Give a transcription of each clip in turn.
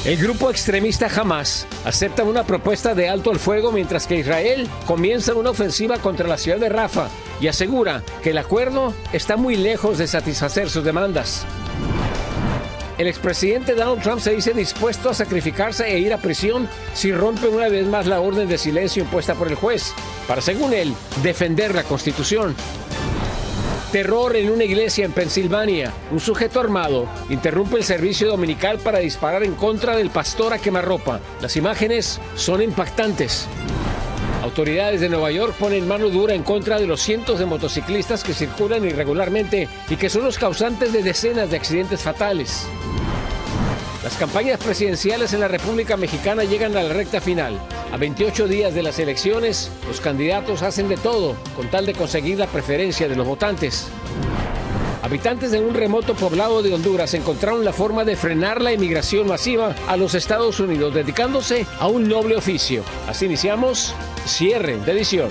El grupo extremista Hamas acepta una propuesta de alto al fuego mientras que Israel comienza una ofensiva contra la ciudad de Rafah y asegura que el acuerdo está muy lejos de satisfacer sus demandas. El expresidente Donald Trump se dice dispuesto a sacrificarse e ir a prisión si rompe una vez más la orden de silencio impuesta por el juez, para, según él, defender la Constitución. Terror en una iglesia en Pensilvania. Un sujeto armado interrumpe el servicio dominical para disparar en contra del pastor a quemarropa. Las imágenes son impactantes. Autoridades de Nueva York ponen mano dura en contra de los cientos de motociclistas que circulan irregularmente y que son los causantes de decenas de accidentes fatales. Las campañas presidenciales en la República Mexicana llegan a la recta final. A 28 días de las elecciones, los candidatos hacen de todo con tal de conseguir la preferencia de los votantes. Habitantes de un remoto poblado de Honduras encontraron la forma de frenar la inmigración masiva a los Estados Unidos, dedicándose a un noble oficio. Así iniciamos Cierre de Edición.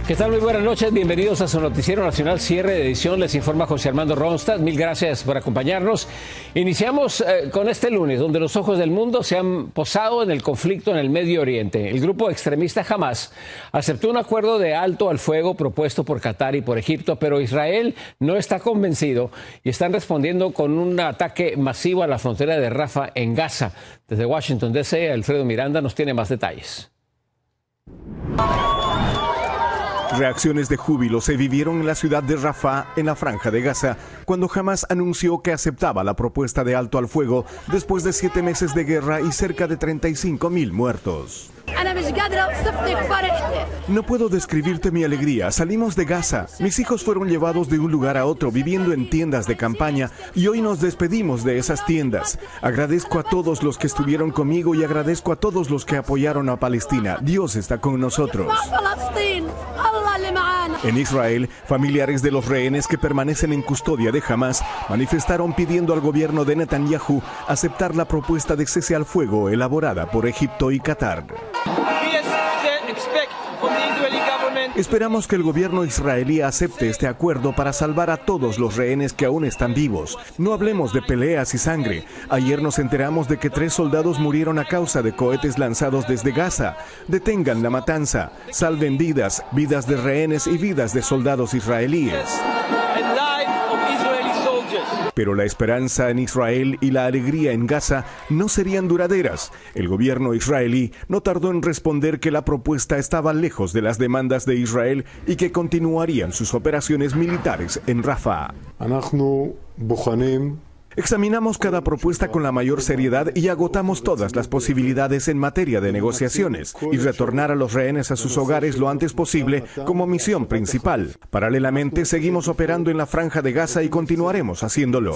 ¿Qué tal? Muy buenas noches, bienvenidos a su noticiero nacional Cierre de Edición. Les informa José Armando Ronstadt. Mil gracias por acompañarnos. Iniciamos con este lunes, donde los ojos del mundo se han posado en el conflicto en el Medio Oriente. El grupo extremista Hamas aceptó un acuerdo de alto al fuego propuesto por Qatar y por Egipto, pero Israel no está convencido y están respondiendo con un ataque masivo a la frontera de Rafah en Gaza. Desde Washington, D.C., Alfredo Miranda nos tiene más detalles. Reacciones de júbilo se vivieron en la ciudad de Rafah, en la Franja de Gaza, cuando Hamas anunció que aceptaba la propuesta de alto al fuego después de 7 meses de guerra y cerca de 35.000 muertos. No puedo describirte mi alegría. Salimos de Gaza. Mis hijos fueron llevados de un lugar a otro viviendo en tiendas de campaña y hoy nos despedimos de esas tiendas. Agradezco a todos los que estuvieron conmigo y agradezco a todos los que apoyaron a Palestina. Dios está con nosotros. En Israel, familiares de los rehenes que permanecen en custodia de Hamas manifestaron pidiendo al gobierno de Netanyahu aceptar la propuesta de cese al fuego elaborada por Egipto y Qatar. Esperamos que el gobierno israelí acepte este acuerdo para salvar a todos los rehenes que aún están vivos. No hablemos de peleas y sangre. Ayer nos enteramos de que 3 soldados murieron a causa de cohetes lanzados desde Gaza. Detengan la matanza. Salven vidas, vidas de rehenes y vidas de soldados israelíes. Pero la esperanza en Israel y la alegría en Gaza no serían duraderas. El gobierno israelí no tardó en responder que la propuesta estaba lejos de las demandas de Israel y que continuarían sus operaciones militares en Rafah. Examinamos cada propuesta con la mayor seriedad y agotamos todas las posibilidades en materia de negociaciones y retornar a los rehenes a sus hogares lo antes posible como misión principal. Paralelamente, seguimos operando en la Franja de Gaza y continuaremos haciéndolo.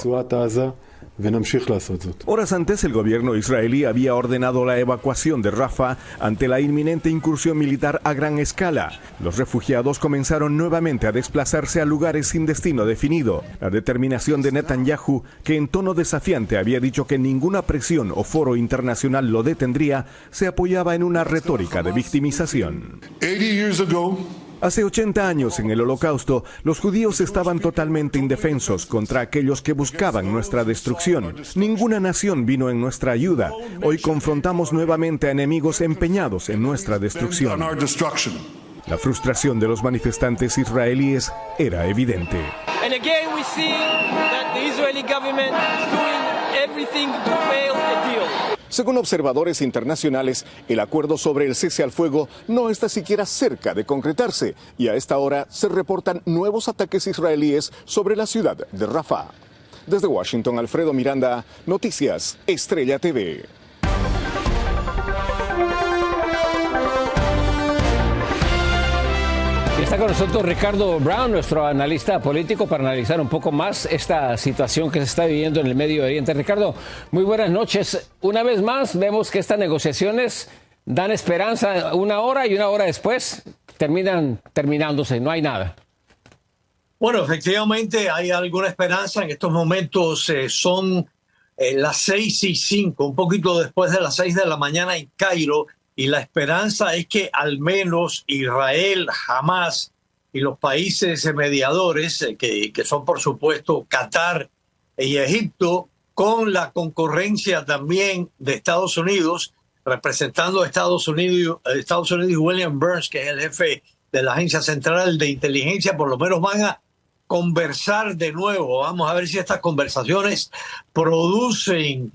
Horas antes, el gobierno israelí había ordenado la evacuación de Rafah ante la inminente incursión militar a gran escala. Los refugiados comenzaron nuevamente a desplazarse a lugares sin destino definido. La determinación de Netanyahu, que en tono desafiante había dicho que ninguna presión o foro internacional lo detendría, se apoyaba en una retórica de victimización. Hace 80 años, en el Holocausto, los judíos estaban totalmente indefensos contra aquellos que buscaban nuestra destrucción. Ninguna nación vino en nuestra ayuda. Hoy confrontamos nuevamente a enemigos empeñados en nuestra destrucción. La frustración de los manifestantes israelíes era evidente. Según observadores internacionales, el acuerdo sobre el cese al fuego no está siquiera cerca de concretarse y a esta hora se reportan nuevos ataques israelíes sobre la ciudad de Rafah. Desde Washington, Alfredo Miranda, Noticias Estrella TV. Está con nosotros Ricardo Brown, nuestro analista político, para analizar un poco más esta situación que se está viviendo en el Medio Oriente. Ricardo, muy buenas noches. Una vez más vemos que estas negociaciones dan esperanza una hora y una hora después terminan terminándose, no hay nada. Bueno, efectivamente hay alguna esperanza. En estos momentos son las 6:05, un poquito después de las 6 de la mañana en Cairo. Y la esperanza es que al menos Israel, Hamas, y los países mediadores, que son por supuesto Qatar y Egipto, con la concurrencia también de Estados Unidos, representando a Estados Unidos y William Burns, que es el jefe de la Agencia Central de Inteligencia, por lo menos van a conversar de nuevo. Vamos a ver si estas conversaciones producen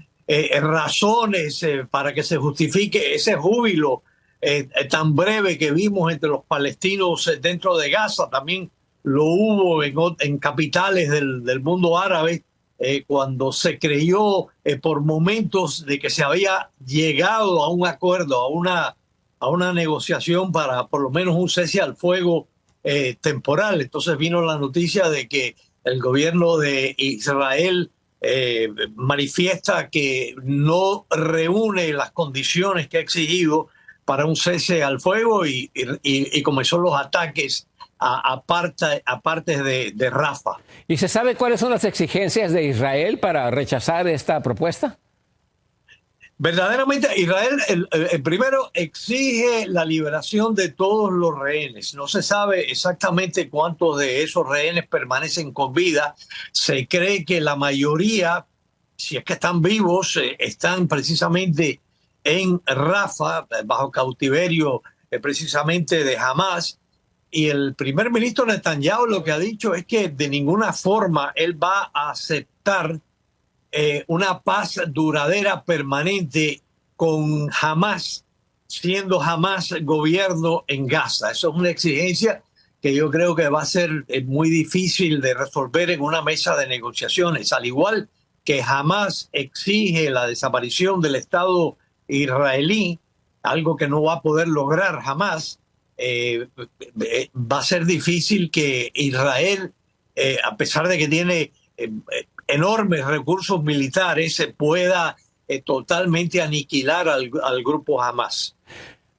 razones para que se justifique ese júbilo tan breve que vimos entre los palestinos dentro de Gaza. También lo hubo en capitales del mundo árabe, cuando se creyó por momentos de que se había llegado a un acuerdo, a una negociación para por lo menos un cese al fuego temporal. Entonces vino la noticia de que el gobierno de Israel manifiesta que no reúne las condiciones que ha exigido para un cese al fuego y comenzó los ataques a partes de Rafah. ¿Y se sabe cuáles son las exigencias de Israel para rechazar esta propuesta? Verdaderamente, Israel el primero exige la liberación de todos los rehenes. No se sabe exactamente cuántos de esos rehenes permanecen con vida. Se cree que la mayoría, si es que están vivos, están precisamente en Rafah, bajo cautiverio precisamente de Hamas. Y el primer ministro Netanyahu lo que ha dicho es que de ninguna forma él va a aceptar una paz duradera permanente con Hamas, siendo Hamas gobierno en Gaza. Eso es una exigencia que yo creo que va a ser muy difícil de resolver en una mesa de negociaciones. Al igual que Hamas exige la desaparición del Estado israelí, algo que no va a poder lograr jamás, va a ser difícil que Israel, a pesar de que tiene enormes recursos militares, se pueda totalmente aniquilar al grupo Hamas.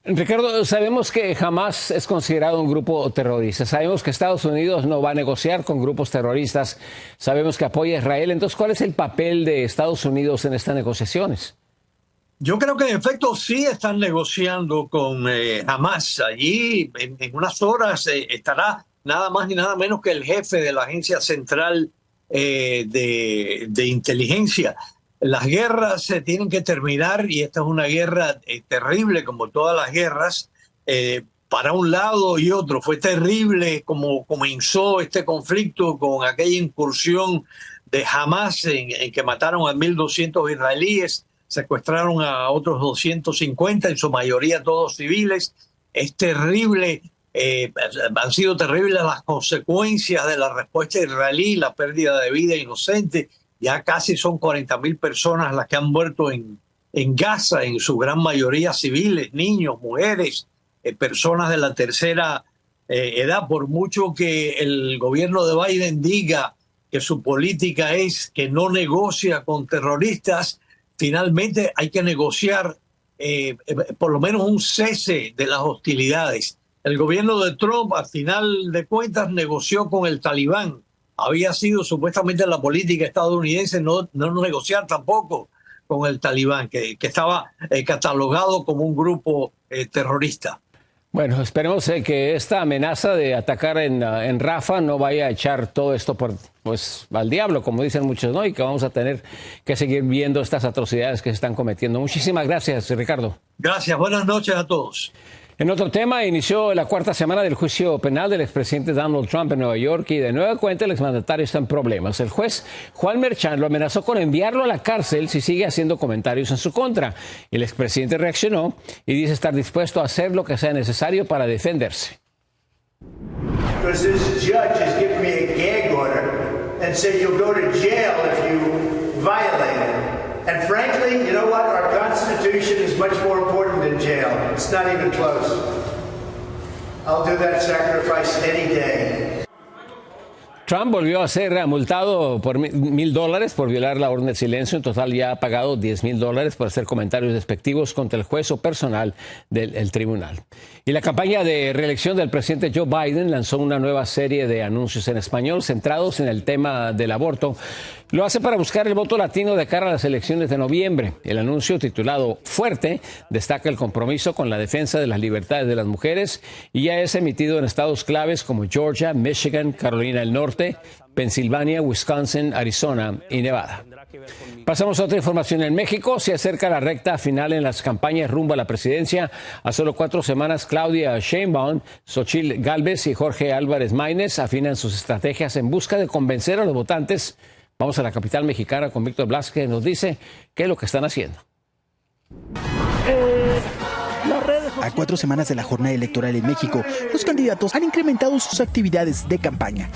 Ricardo, sabemos que Hamas es considerado un grupo terrorista. Sabemos que Estados Unidos no va a negociar con grupos terroristas. Sabemos que apoya a Israel. Entonces, ¿cuál es el papel de Estados Unidos en estas negociaciones? Yo creo que en efecto sí están negociando con Hamas. Allí en unas horas estará nada más ni nada menos que el jefe de la Agencia Central de Inteligencia. Las guerras se tienen que terminar y esta es una guerra terrible como todas las guerras, para un lado y otro. Fue terrible como comenzó este conflicto con aquella incursión de Hamas en que mataron a 1.200 israelíes, secuestraron a otros 250, en su mayoría todos civiles. Es terrible, han sido terribles las consecuencias de la respuesta israelí, la pérdida de vida inocente. Ya casi son 40.000 personas las que han muerto en Gaza, en su gran mayoría civiles, niños, mujeres, personas de la tercera edad. Por mucho que el gobierno de Biden diga que su política es que no negocia con terroristas, finalmente hay que negociar por lo menos un cese de las hostilidades. El gobierno de Trump, al final de cuentas, negoció con el Talibán. Había sido supuestamente la política estadounidense no negociar tampoco con el Talibán, que estaba catalogado como un grupo terrorista. Bueno, esperemos que esta amenaza de atacar en Rafah no vaya a echar todo esto al diablo, como dicen muchos, ¿no? Y que vamos a tener que seguir viendo estas atrocidades que se están cometiendo. Muchísimas gracias, Ricardo. Gracias, buenas noches a todos. En otro tema, inició la cuarta semana del juicio penal del expresidente Donald Trump en Nueva York y de nueva cuenta el exmandatario está en problemas. El juez Juan Merchan lo amenazó con enviarlo a la cárcel si sigue haciendo comentarios en su contra. El expresidente reaccionó y dice estar dispuesto a hacer lo que sea necesario para defenderse. Because this judge has given me a gag order and said you'll go to jail if you violate it. And frankly, you know what? Our Constitution is much more important than jail. It's not even close. I'll do that sacrifice any day. Trump volvió a ser multado por $1,000 por violar la orden de silencio. En total ya ha pagado $10,000 por hacer comentarios despectivos contra el juez o personal del tribunal. Y la campaña de reelección del presidente Joe Biden lanzó una nueva serie de anuncios en español centrados en el tema del aborto. Lo hace para buscar el voto latino de cara a las elecciones de noviembre. El anuncio, titulado Fuerte, destaca el compromiso con la defensa de las libertades de las mujeres y ya es emitido en estados claves como Georgia, Michigan, Carolina del Norte, Pensilvania, Wisconsin, Arizona y Nevada. Pasamos a otra información. En México se acerca la recta final en las campañas rumbo a la presidencia. A solo 4 semanas, Claudia Sheinbaum, Xochitl Gálvez y Jorge Álvarez Maínez afinan sus estrategias en busca de convencer a los votantes. Vamos a la capital mexicana con Víctor Blas, que nos dice qué es lo que están haciendo. A 4 semanas de la jornada electoral en México, los candidatos han incrementado sus actividades de campaña.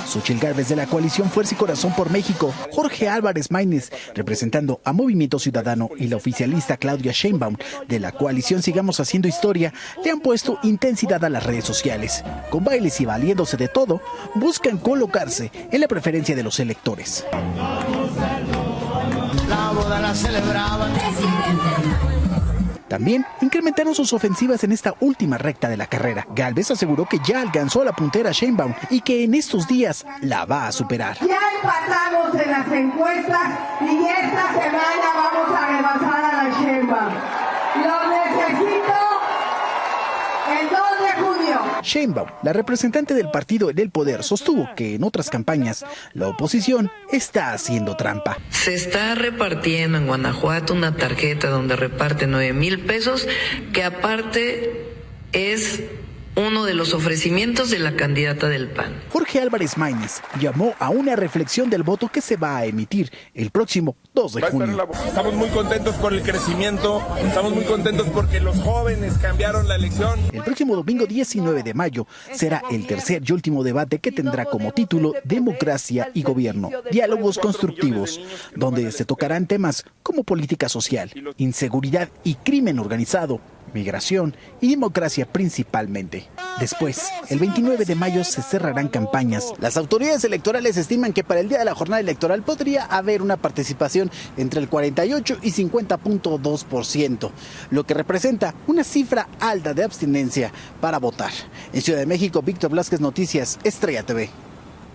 Xochitl Gálvez de la coalición Fuerza y Corazón por México, Jorge Álvarez Maínez, representando a Movimiento Ciudadano, y la oficialista Claudia Sheinbaum de la coalición Sigamos Haciendo Historia, le han puesto intensidad a las redes sociales. Con bailes y valiéndose de todo, buscan colocarse en la preferencia de los electores. La boda la celebraban. También incrementaron sus ofensivas en esta última recta de la carrera. Gálvez aseguró que ya alcanzó a la puntera Sheinbaum y que en estos días la va a superar. Ya empatamos en las encuestas y esta semana vamos a rebasar a la Sheinbaum. Lo necesito el 2 de junio. Sheinbaum, la representante del partido en el poder, sostuvo que en otras campañas la oposición está haciendo trampa. Se está repartiendo en Guanajuato una tarjeta donde reparte 9,000 pesos, que aparte es uno de los ofrecimientos de la candidata del PAN. Jorge Álvarez Maínez llamó a una reflexión del voto que se va a emitir el próximo 2 de junio. Estamos muy contentos por el crecimiento, estamos muy contentos porque los jóvenes cambiaron la elección. El próximo domingo 19 de mayo será el tercer y último debate que tendrá como título Democracia y Gobierno, Diálogos Constructivos, donde se tocarán temas como política social, inseguridad y crimen organizado, migración y democracia principalmente. Después, el 29 de mayo se cerrarán campañas. Las autoridades electorales estiman que para el día de la jornada electoral podría haber una participación entre el 48 y 50.2%, lo que representa una cifra alta de abstinencia para votar. En Ciudad de México, Víctor Blasquez, Noticias, Estrella TV.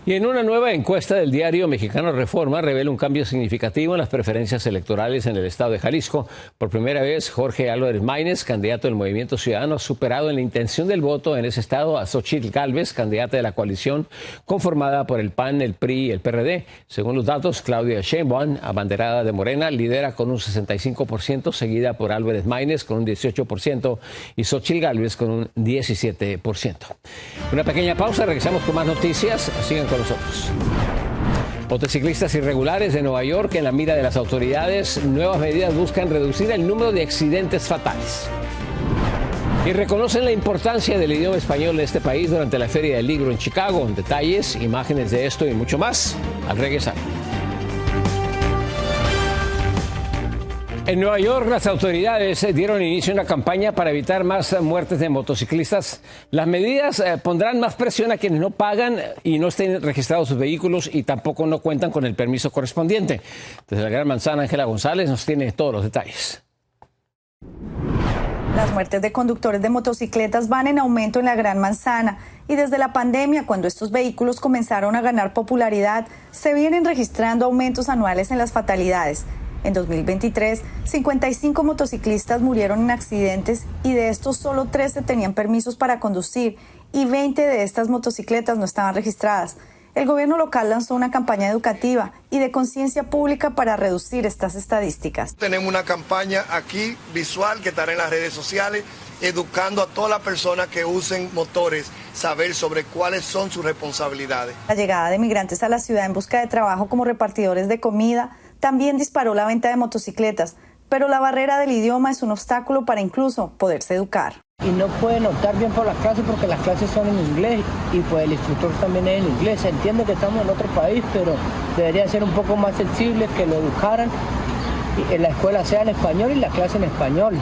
Y en una nueva encuesta del diario mexicano Reforma revela un cambio significativo en las preferencias electorales en el estado de Jalisco. Por primera vez, Jorge Álvarez Maínez, candidato del Movimiento Ciudadano, ha superado en la intención del voto en ese estado a Xochitl Gálvez, candidata de la coalición conformada por el PAN, el PRI y el PRD. Según los datos, Claudia Sheinbaum, abanderada de Morena, lidera con un 65%, seguida por Álvarez Maínez con un 18% y Xochitl Gálvez con un 17%. Una pequeña pausa, regresamos con más noticias. Sigan con nosotros. Motociclistas irregulares de Nueva York en la mira de las autoridades. Nuevas medidas buscan reducir el número de accidentes fatales. Y reconocen la importancia del idioma español en este país durante la Feria del Libro en Chicago. Detalles, imágenes de esto y mucho más al regresar. En Nueva York, las autoridades dieron inicio a una campaña para evitar más muertes de motociclistas. Las medidas pondrán más presión a quienes no pagan y no estén registrados sus vehículos y tampoco no cuentan con el permiso correspondiente. Desde la Gran Manzana, Ángela González nos tiene todos los detalles. Las muertes de conductores de motocicletas van en aumento en la Gran Manzana y desde la pandemia, cuando estos vehículos comenzaron a ganar popularidad, se vienen registrando aumentos anuales en las fatalidades. En 2023, 55 motociclistas murieron en accidentes y de estos solo 13 tenían permisos para conducir y 20 de estas motocicletas no estaban registradas. El gobierno local lanzó una campaña educativa y de conciencia pública para reducir estas estadísticas. Tenemos una campaña aquí visual que estará en las redes sociales, educando a todas las personas que usen motores, saber sobre cuáles son sus responsabilidades. La llegada de migrantes a la ciudad en busca de trabajo como repartidores de comida también disparó la venta de motocicletas, pero la barrera del idioma es un obstáculo para incluso poderse educar. Y no pueden optar bien por las clases porque las clases son en inglés y pues el instructor también es en inglés. Se entiende que estamos en otro país, pero deberían ser un poco más sensibles, que lo educaran, y en la escuela sea en español y la clase en español.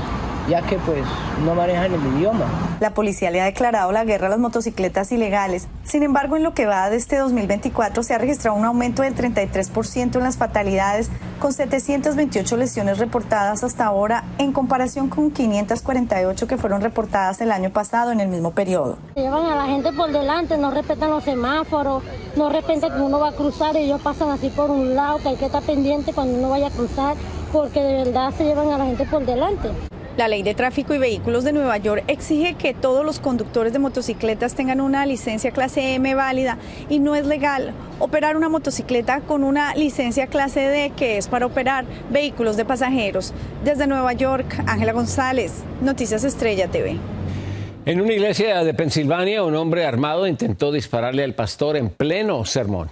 ya que pues no manejan el idioma. La policía le ha declarado la guerra a las motocicletas ilegales. Sin embargo, en lo que va de este 2024 se ha registrado un aumento del 33% en las fatalidades, con 728 lesiones reportadas hasta ahora, en comparación con 548 que fueron reportadas el año pasado en el mismo periodo. Llevan a la gente por delante, no respetan los semáforos, no respetan que uno va a cruzar y ellos pasan así por un lado, que hay que estar pendiente cuando uno vaya a cruzar, porque de verdad se llevan a la gente por delante. La Ley de Tráfico y Vehículos de Nueva York exige que todos los conductores de motocicletas tengan una licencia clase M válida y no es legal operar una motocicleta con una licencia clase D, que es para operar vehículos de pasajeros. Desde Nueva York, Ángela González, Noticias Estrella TV. En una iglesia de Pensilvania, un hombre armado intentó dispararle al pastor en pleno sermón.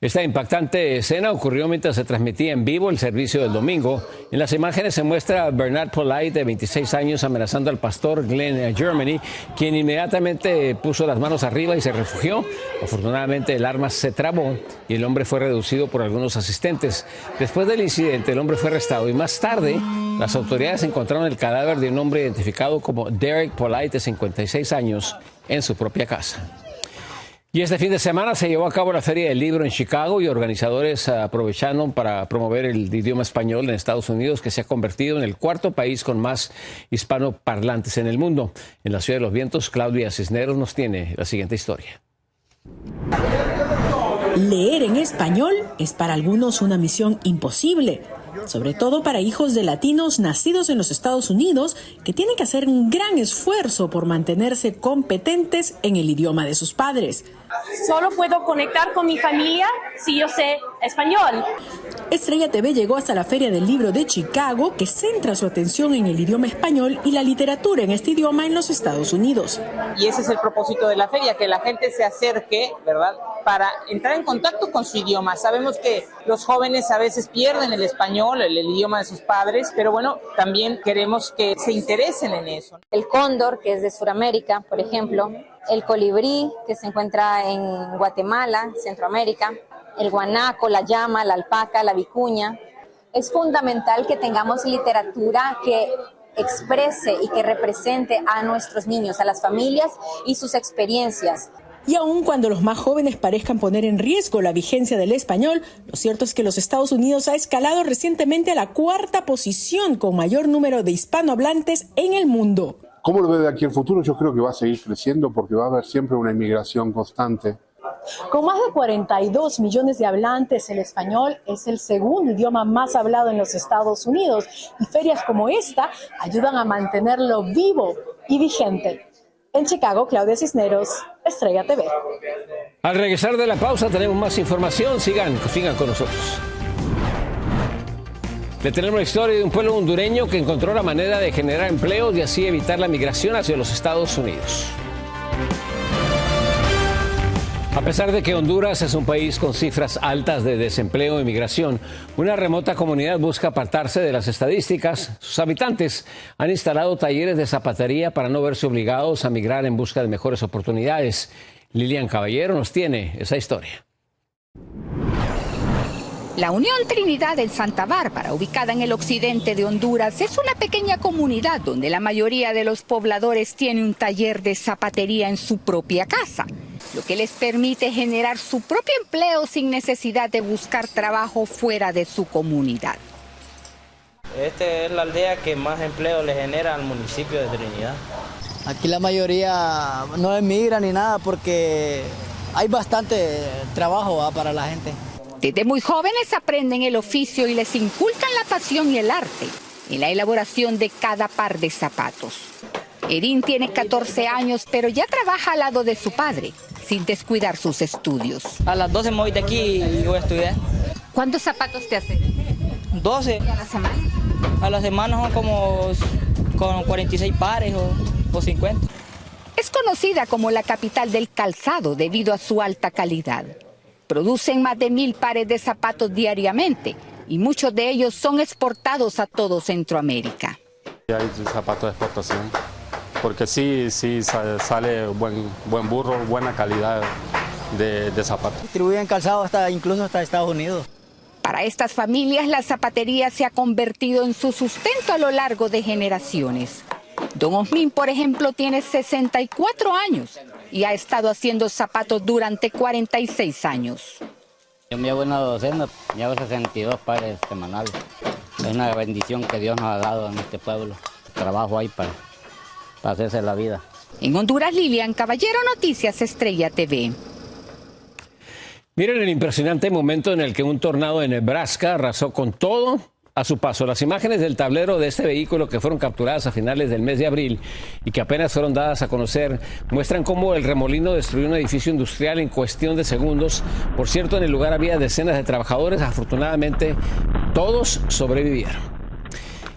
Esta impactante escena ocurrió mientras se transmitía en vivo el servicio del domingo. En las imágenes se muestra a Bernard Polite, de 26 años, amenazando al pastor Glenn Germany, quien inmediatamente puso las manos arriba y se refugió. Afortunadamente el arma se trabó y el hombre fue reducido por algunos asistentes. Después del incidente, el hombre fue arrestado y más tarde las autoridades encontraron el cadáver de un hombre identificado como Derek Polite, de 56 años, en su propia casa. Y este fin de semana se llevó a cabo la Feria del Libro en Chicago y organizadores aprovecharon para promover el idioma español en Estados Unidos, que se ha convertido en el cuarto país con más hispanoparlantes en el mundo. En la Ciudad de los Vientos, Claudia Cisneros nos tiene la siguiente historia. Leer en español es para algunos una misión imposible, sobre todo para hijos de latinos nacidos en los Estados Unidos, que tienen que hacer un gran esfuerzo por mantenerse competentes en el idioma de sus padres. Solo puedo conectar con mi familia si yo sé español. Estrella TV llegó hasta la Feria del Libro de Chicago, que centra su atención en el idioma español y la literatura en este idioma en los Estados Unidos. Y ese es el propósito de la feria, que la gente se acerque, ¿verdad?, para entrar en contacto con su idioma. Sabemos que los jóvenes a veces pierden el español, el idioma de sus padres, pero bueno, también queremos que se interesen en eso. El cóndor, que es de Sudamérica, por ejemplo, el colibrí, que se encuentra en Guatemala, Centroamérica, el guanaco, la llama, la alpaca, la vicuña. Es fundamental que tengamos literatura que exprese y que represente a nuestros niños, a las familias y sus experiencias. Y aun cuando los más jóvenes parezcan poner en riesgo la vigencia del español, lo cierto es que los Estados Unidos ha escalado recientemente a la cuarta posición con mayor número de hispanohablantes en el mundo. ¿Cómo lo ve de aquí el futuro? Yo creo que va a seguir creciendo porque va a haber siempre una inmigración constante. Con más de 42 millones de hablantes, el español es el segundo idioma más hablado en los Estados Unidos y ferias como esta ayudan a mantenerlo vivo y vigente. En Chicago, Claudia Cisneros, Estrella TV. Al regresar de la pausa tenemos más información. Sigan con nosotros. Le tenemos la historia de un pueblo hondureño que encontró la manera de generar empleos y así evitar la migración hacia los Estados Unidos. A pesar de que Honduras es un país con cifras altas de desempleo y migración, una remota comunidad busca apartarse de las estadísticas. Sus habitantes han instalado talleres de zapatería para no verse obligados a migrar en busca de mejores oportunidades. Lilian Caballero nos tiene esa historia. La Unión Trinidad en Santa Bárbara, ubicada en el occidente de Honduras, es una pequeña comunidad donde la mayoría de los pobladores tiene un taller de zapatería en su propia casa, lo que les permite generar su propio empleo sin necesidad de buscar trabajo fuera de su comunidad. Esta es la aldea que más empleo le genera al municipio de Trinidad. Aquí la mayoría no emigra ni nada porque hay bastante trabajo para la gente. Desde muy jóvenes aprenden el oficio y les inculcan la pasión y el arte en la elaboración de cada par de zapatos. Erin tiene 14 años, pero ya trabaja al lado de su padre, sin descuidar sus estudios. A las 12 me voy de aquí y voy a estudiar. ¿Cuántos zapatos te hacen? 12. ¿Y a la semana? A la semana son como 46 pares o 50. Es conocida como la capital del calzado debido a su alta calidad. Producen más de 1,000 pares de zapatos diariamente y muchos de ellos son exportados a todo Centroamérica. Hay zapatos de exportación, porque sí sale buen burro, buena calidad de zapatos. Distribuyen calzado incluso hasta Estados Unidos. Para estas familias, la zapatería se ha convertido en su sustento a lo largo de generaciones. Don Osmin, por ejemplo, tiene 64 años y ha estado haciendo zapatos durante 46 años. Yo me llevo una docena, llevo 62 pares semanales. Es una bendición que Dios nos ha dado en este pueblo. Trabajo ahí para hacerse la vida. En Honduras, Lilian Caballero, Noticias Estrella TV. Miren el impresionante momento en el que un tornado de Nebraska arrasó con todo a su paso. Las imágenes del tablero de este vehículo que fueron capturadas a finales del mes de abril y que apenas fueron dadas a conocer muestran cómo el remolino destruyó un edificio industrial en cuestión de segundos. Por cierto, en el lugar había decenas de trabajadores. Afortunadamente, todos sobrevivieron.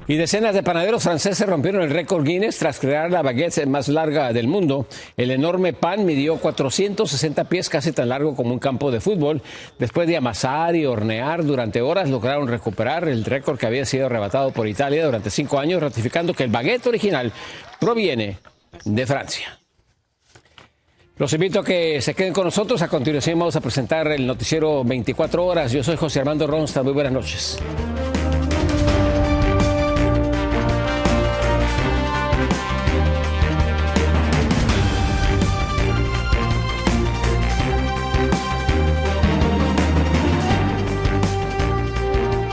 Y decenas de panaderos franceses rompieron el récord Guinness tras crear la baguette más larga del mundo. El enorme pan midió 460 pies, casi tan largo como un campo de fútbol. Después de amasar y hornear durante horas, lograron recuperar el récord que había sido arrebatado por Italia durante 5 años, ratificando que el baguette original proviene de Francia. Los invito a que se queden con nosotros. A continuación vamos a presentar el noticiero 24 horas. Yo soy José Armando Ronsta. Muy buenas noches.